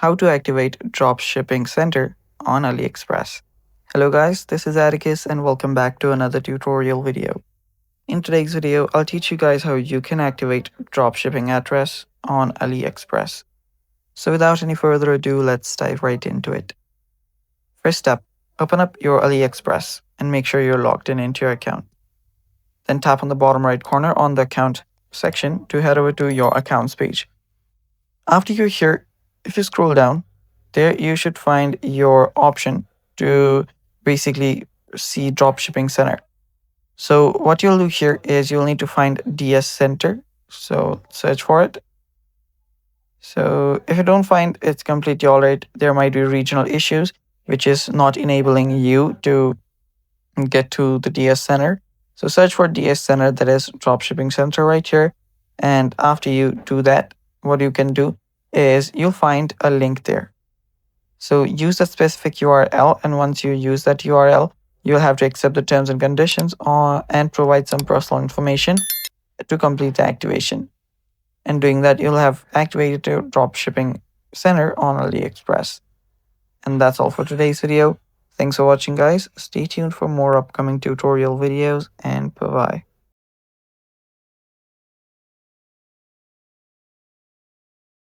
how to activate Dropshipping Center on AliExpress. Hello guys, this is Atticus and welcome back to another tutorial video. In today's video, I'll teach you guys how you can activate dropshipping address on AliExpress. So without any further ado, let's dive right into it. First step, open up your AliExpress and make sure you're logged into your account. Then tap on the bottom right corner on the account section to head over to your accounts page. After you're here, if you scroll down, there you should find your option to basically see Dropshipping Center. So what you'll do here is you'll need to find DS Center. So search for it. So if you don't find it's completely all right, there might be regional issues, which is not enabling you to get to the DS Center. So search for DS Center, that is Dropshipping Center right here. And after you do that, what you can do is you'll find a link there. So use that specific URL, and once you use that URL, you'll have to accept the terms and conditions and provide some personal information to complete the activation. And doing that, you'll have activated your Dropshipping Center on AliExpress. And that's all for today's video. Thanks for watching, guys. Stay tuned for more upcoming tutorial videos, and bye-bye.